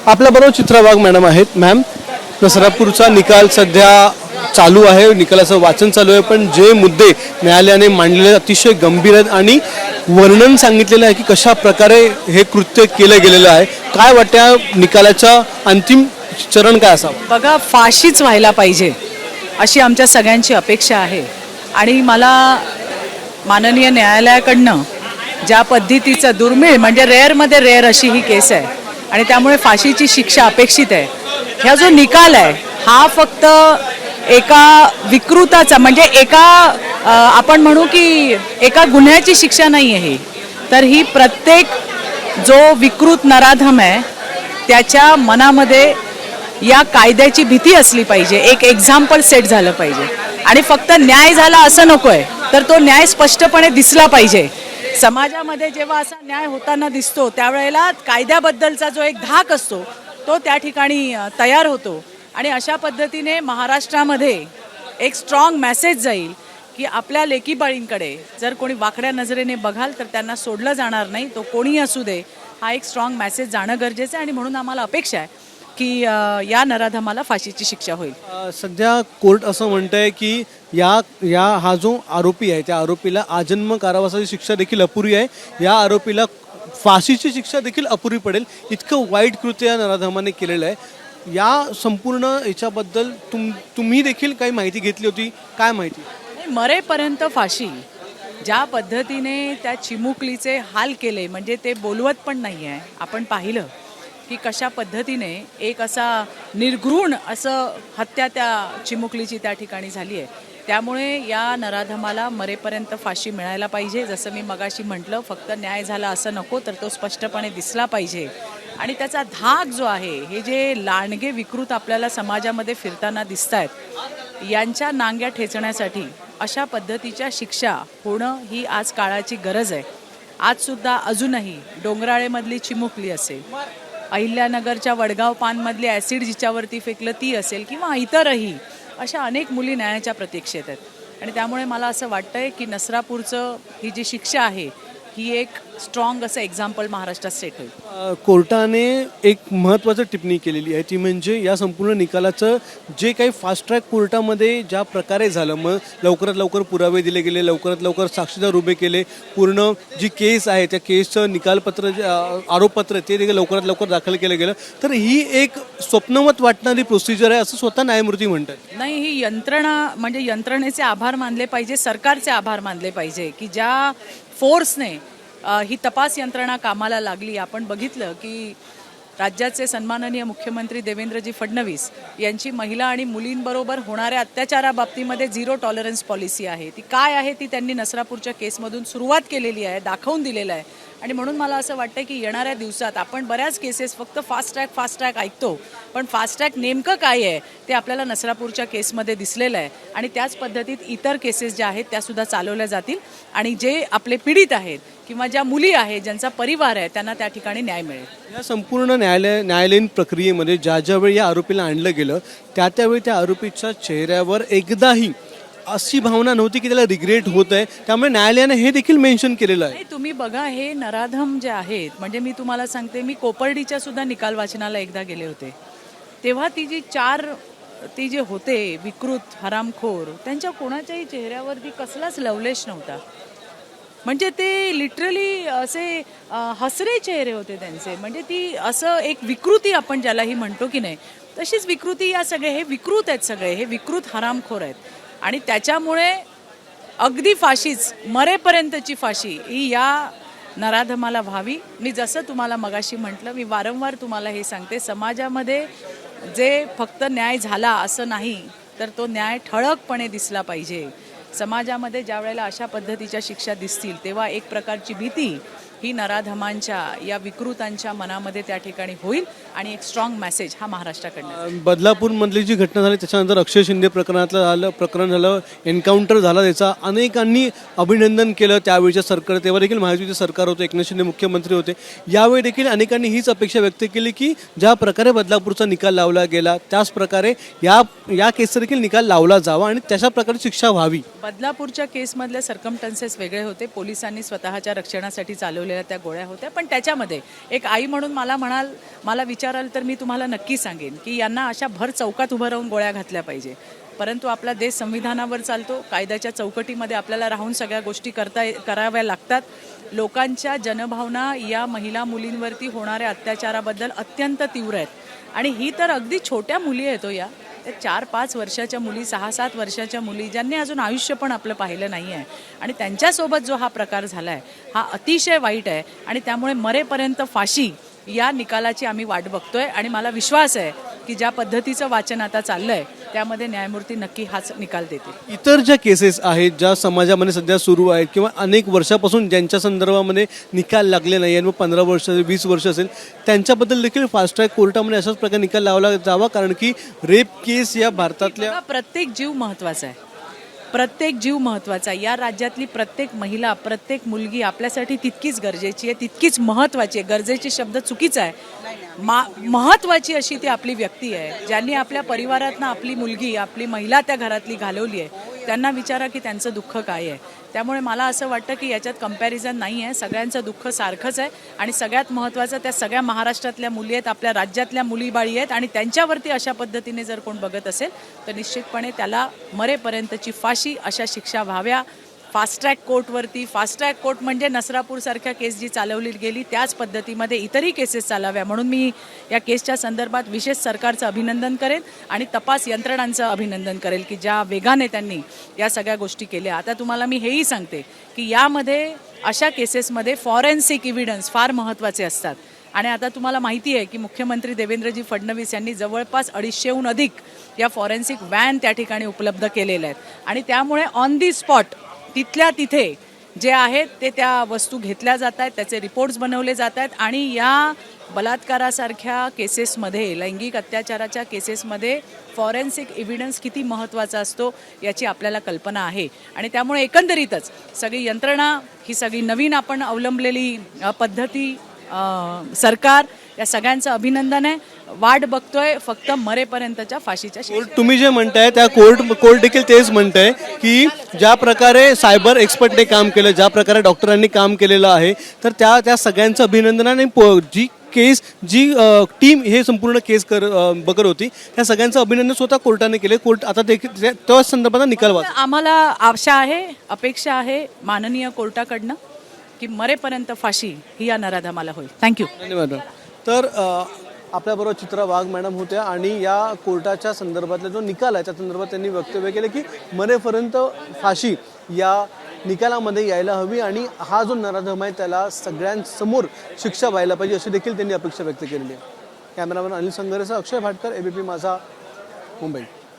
आपल्याबरोबर चित्रा वाघ मॅडम आहेत. मॅम, नसरापूरचा निकाल सध्या चालू आहे, निकालाचं वाचन चालू आहे, पण जे मुद्दे न्यायालयाने मांडलेले अतिशय गंभीर आहेत आणि वर्णन सांगितलेलं आहे की कशा प्रकारे हे कृत्य केलं गेलेलं आहे. काय वाटतं निकालाचा अंतिम चरण काय असावं? बघा, फाशीच व्हायला पाहिजे अशी आमच्या सगळ्यांची अपेक्षा आहे. आणि मला माननीय न्यायालयाकडनं ज्या पद्धतीचं दुर्मिळ म्हणजे रेअरमध्ये रेअर अशी ही केस आहे आणि त्यामुळे फाशीची शिक्षा अपेक्षित आहे. ह्या जो निकाल आहे हा फक्त एका विकृताचा म्हणजे आपण म्हणू की एका गुन्ह्याची शिक्षा नाही आहे ही, तर ही प्रत्येक जो विकृत नराधम आहे त्याच्या मनामध्ये या कायद्याची भीती असली पाहिजे, एक एक्झाम्पल सेट झालं पाहिजे. आणि फक्त न्याय झाला असं नको आहे, तर तो न्याय स्पष्टपणे दिसला पाहिजे. समाजामध्ये जेव्हा असा न्याय होताना दिसतो त्यावेळेला कायद्याबद्दलचा जो एक धाक असतो तो त्या ठिकाणी तयार होतो. आणि अशा पद्धतीने महाराष्ट्रामध्ये एक स्ट्रॉंग मेसेज जाईल की आपल्या लेकीबाळींकडे जर कोणी वाकड्या नजरेने बघाल तर त्यांना सोडलं जाणार नाही, तो कोणी असू दे. हा एक स्ट्रॉंग मेसेज जाणं गरजेचं आहे आणि म्हणून आम्हाला अपेक्षा आहे की या नराधमाला फाशीची शिक्षा होईल. सध्या कोर्ट असं म्हणतंय की हा जो आरोपी आहे त्या आरोपीला आजन्म कारावासाची शिक्षा देखील अपुरी आहे, या आरोपीला फाशीची शिक्षा देखील अपुरी पडेल. इतकं वाईट कृत्य या नराधमाने केलेलं आहे. या संपूर्ण याच्याबद्दल तुम्ही देखील काही माहिती घेतली होती, काय माहिती? मरेपर्यंत फाशी, ज्या पद्धतीने त्या चिमुकलीचे हाल केले म्हणजे ते बोलवत पण नाही आहे. आपण पाहिलं की कशा पद्धतीने एक असा निर्घृण असं हत्या त्या चिमुकलीची त्या ठिकाणी झाली आहे. त्यामुळे या नराधमाला मरेपर्यंत फाशी मिळायला पाहिजे. जसं मी मगाशी म्हटलं, फक्त न्याय झाला असं नको, तर तो स्पष्टपणे दिसला पाहिजे. आणि त्याचा धाक जो आहे, हे जे लांडगे विकृत आपल्याला समाजामध्ये फिरताना दिसत आहेत यांच्या नांग्या ठेचण्यासाठी अशा पद्धतीच्या शिक्षा होणं ही आज काळाची गरज आहे. आजसुद्धा अजूनही डोंगराळेमधली चिमुकली असेल, अहिल्यानगरच्या वडगाव पानमधली ॲसिड जिच्यावरती फेकलं ती असेल किंवा इतरही अशा अनेक मुली न्यायाच्या प्रतीक्षेत आहेत. आणि त्यामुळे मला असं वाटतंय की नसरापूरचं ही जी शिक्षा आहे ही एक स्ट्रॉंग असं एक्झाम्पल महाराष्ट्रात सेट होईल. कोर्टाने एक महत्त्वाची टिप्पणी केलेली आहे, ती म्हणजे या संपूर्ण निकालाचं जे काही फास्ट ट्रॅक कोर्टामध्ये ज्या प्रकारे झालं, मग लवकरात लवकर पुरावे दिले गेले, लवकरात लवकर साक्षीदार उभे केले, पूर्ण जी केस आहे त्या केसचं निकालपत्र जे आरोपपत्र ते देखील लवकरात लवकर दाखल केलं गेलं, तर ही एक स्वप्नवत वाटणारी प्रोसिजर आहे असं स्वतः न्यायमूर्ती म्हणतात. नाही, ही यंत्रणा म्हणजे यंत्रणेचे आभार मानले पाहिजे, सरकारचे आभार मानले पाहिजे की ज्या फोर्सने ही तपास यंत्रणा कामाला लागली. आपण बघितलं की राज्याचे सन्माननीय मुख्यमंत्री देवेंद्रजी फडणवीस यांची महिला आणि मुलींबरोबर होणाऱ्या अत्याचाराबाबतीमध्ये झिरो टॉलरन्स पॉलिसी आहे. ती काय आहे ती त्यांनी नसरापूरच्या केसमधून सुरुवात केलेली आहे, दाखवून दिलेलं आहे. आणि म्हणून मला असं वाटतं की येणाऱ्या दिवसात आपण बऱ्याच केसेस फक्त फास्ट ट्रॅक ऐकतो, पण फास्ट ट्रॅक नेमकं काय आहे ते आपल्याला नसरापूरच्या केसमध्ये दिसलेलं आहे. आणि त्याच पद्धतीत इतर केसेस ज्या आहेत त्यासुद्धा चालवल्या जातील आणि जे आपले पीडित आहेत किंवा ज्या मुली आहेत ज्यांचा परिवार आहे त्यांना त्या ठिकाणी न्याय मिळेल. या संपूर्ण न्यायालयीन प्रक्रियेमध्ये ज्यावेळी या आरोपीला आणलं गेलं त्यावेळी त्या आरोपीच्या चेहऱ्यावर एकदाही अशी भावना नव्हती की त्याला रिग्रेट होत आहे, त्यामुळे न्यायालयाने हे देखील मेन्शन केलेलं आहे. तुम्ही बघा, हे नराधम जे आहेत म्हणजे मी तुम्हाला सांगते, मी कोपर्डीच्या सुद्धा निकाल वाचनाला एकदा गेले होते, तेव्हा ती जे होते विकृत हरामखोर त्यांच्या कोणाच्याही चेहऱ्यावरती कसलाच लवलेश नव्हता. म्हणजे ते लिटरली असे हसरे चेहरे होते त्यांचे. म्हणजे ती असं एक विकृती आपण ज्यालाही म्हणतो की नाही, तशीच विकृती या सगळे हे विकृत आहेत, सगळे हे विकृत हरामखोर आहेत. आणि त्याच्यामुळे अगदी फाशीच, मरेपर्यंतची फाशी ही या नराधमाला व्हावी. मी जसं तुम्हाला मगाशी म्हटलं, मी वारंवार तुम्हाला हे सांगते, समाजामध्ये जे फक्त न्याय झाला असं नाही, तर तो न्याय ठळकपणे दिसला पाहिजे. समाजामध्ये ज्या वेळेला अशा पद्धतीच्या शिक्षा दिसतील तेव्हा एक प्रकारची भीती ही नराधमांच्या या विकृतांच्या मनामध्ये त्या ठिकाणी होईल आणि एक स्ट्रॉंग मेसेज हा महाराष्ट्राकडनं. बदलापूरमधली जी घटना झाली त्याच्यानंतर अक्षय शिंदे प्रकरण झालं, एन्काउंटर झाला, त्याचा अनेकांनी अभिनंदन केलं. त्यावेळीच्या सरकार, तेव्हा देखील महायुतीचे सरकार होते, एकनाथ शिंदे मुख्यमंत्री होते. यावेळी देखील अनेकांनी हीच अपेक्षा व्यक्त केली की ज्या प्रकारे बदलापूरचा निकाल लावला गेला त्याच प्रकारे या केसचा देखील निकाल लावला जावा आणि तशा प्रकारे शिक्षा व्हावी. बदलापूरच्या केसमधले सर्कमस्टन्सेस वेगळे होते, पोलिसांनी स्वतःच्या रक्षणासाठी चालवले बनवलेल्या त्या गोळ्या होत्या. पण त्याच्यामध्ये एक आई म्हणून मला विचाराल तर मी तुम्हाला नक्की सांगेन की यांना अशा भर चौकात उभं राहून गोळ्या घातल्या पाहिजे. परंतु आपला देश संविधानावर चालतो, कायद्याच्या चौकटीमध्ये आपल्याला राहून सगळ्या गोष्टी कराव्या लागतात. लोकांच्या जनभावना या महिला मुलींवरती होणाऱ्या अत्याचाराबद्दल अत्यंत तीव्र आहेत. आणि ही तर अगदी छोट्या मुली आहेत या 4-5 वर्षाच्या मुली, 6-7 वर्षाच्या मुली, ज्यांनी अजून आयुष्य पण आपलं पाहिलं नाही आहे. आणि त्यांच्यासोबत जो हा प्रकार झाला आहे हा अतिशय वाईट आहे. आणि त्यामुळे मरेपर्यंत फाशी या निकालाची आम्ही वाट बघतोय. आणि मला विश्वास आहे की ज्या पद्धतीचं वाचन आता चाललंय त्यामध्ये न्यायमूर्ती नक्की हाच निकाल देतील. इतर ज्या केसेस आहेत ज्या समाजामध्ये सध्या सुरू आहेत किंवा अनेक वर्षापासून ज्यांच्या संदर्भामध्ये निकाल लागले नाही आणि 15 वर्ष 20 वर्ष असेल त्यांच्याबद्दल देखील फास्ट ट्रॅक कोर्टामध्ये अशाच प्रकारे निकाल लावला जावा. कारण की रेप केस या भारतातल्या प्रत्येक जीव महत्त्वाचा आहे. प्रत्येक जीव महत्त्वाचा आहे. या राज्यातली प्रत्येक महिला, प्रत्येक मुलगी आपल्यासाठी तितकीच गरजेची आहे, तितकीच महत्त्वाची आहे. गरजेची शब्द चुकीचा आहे. महत्त्वाची अशी ती आपली व्यक्ती आहे ज्यांनी आपल्या परिवारातनं आपली मुलगी, आपली महिला त्या घरातली घालवली आहे. त्यांना विचारा की त्यांचं दुःख काय आहे. त्यामुळे मला असं वाटतं की याच्यात कंपॅरिझन नाही आहे. सगळ्यांचं दुःख सारखंच आहे. आणि सगळ्यात महत्त्वाचं त्या सगळ्या महाराष्ट्रातल्या मुली आहेत, आपल्या राज्यातल्या मुलीबाळी आहेत. आणि त्यांच्यावरती अशा पद्धतीने जर कोण बघत असेल तर निश्चितपणे त्याला मरेपर्यंतची फाशी अशा शिक्षा व्हाव्या. फास्ट ट्रॅक कोर्टवरती, फास्ट ट्रॅक कोर्ट म्हणजे नसरापूरसारख्या केस जी चालवली गेली त्याच पद्धतीमध्ये इतरही केसेस चालाव्या. म्हणून मी या केसच्या संदर्भात विशेष सरकारचं अभिनंदन करेन आणि तपास यंत्रणांचं अभिनंदन करेल की ज्या वेगाने त्यांनी या सगळ्या गोष्टी केल्या. आता तुम्हाला मी हेही सांगते की यामध्ये अशा केसेसमध्ये फॉरेन्सिक इव्हिडन्स फार महत्त्वाचे असतात. आणि आता तुम्हाला माहिती आहे की मुख्यमंत्री देवेंद्रजी फडणवीस यांनी जवळपास 250हून अधिक या फॉरेन्सिक व्हॅन त्या ठिकाणी उपलब्ध केलेल्या आहेत. आणि त्यामुळे ऑन दी स्पॉट तिथल्या तिथे जे आहेत ते त्या वस्तू घेतल्या जात आहेत, त्याचे रिपोर्ट्स बनवले जात आहेत. आणि या बलात्कारासारख्या केसेसमध्ये, लैंगिक अत्याचाराच्या केसेसमध्ये फॉरेन्सिक एव्हिडन्स किती महत्त्वाचा असतो याची आपल्याला कल्पना आहे. आणि त्यामुळे एकंदरीतच सगळी यंत्रणा, ही सगळी नवीन आपण अवलंबलेली पद्धती, सरकार, या सगळ्यांचं अभिनंदन आहे. वाट बघतोय फक्त मरेपर्यंतच्या फाशीच्या शिक्षेची. तुम्ही जे म्हणताय त्या कोर्ट देखील तेच म्हणताय की ज्या प्रकारे सायबर एक्सपर्टने काम केलं, ज्या प्रकारे डॉक्टरांनी काम केलेलं आहे, तर त्या सगळ्यांचं अभिनंदन. आणि जी केस, जी टीम हे संपूर्ण केस बघत होती त्या सगळ्यांचं अभिनंदन स्वतः कोर्टाने केले. कोर्ट आता देखील त्या संदर्भात निकाल वाच. आम्हाला आशा आहे, अपेक्षा आहे माननीय कोर्टाकडनं की मरेपर्यंत फाशी ही या नराधमाला होईल. थँक्यू. धन्यवाद. तर आपल्याबरोबर चित्रा वाघ मॅडम होत्या आणि या कोर्टाच्या संदर्भातला जो निकाल आहे त्या संदर्भात त्यांनी वक्तव्य केलं की मरेपर्यंत फाशी या निकालामध्ये यायला हवी आणि हा जो नराधम आहे त्याला सगळ्यांसमोर शिक्षा व्हायला पाहिजे अशी देखील त्यांनी अपेक्षा व्यक्त केलेली आहे. कॅमेरामॅन अनिल संघरेसह अक्षय भाटकर, ABP माझा, मुंबई.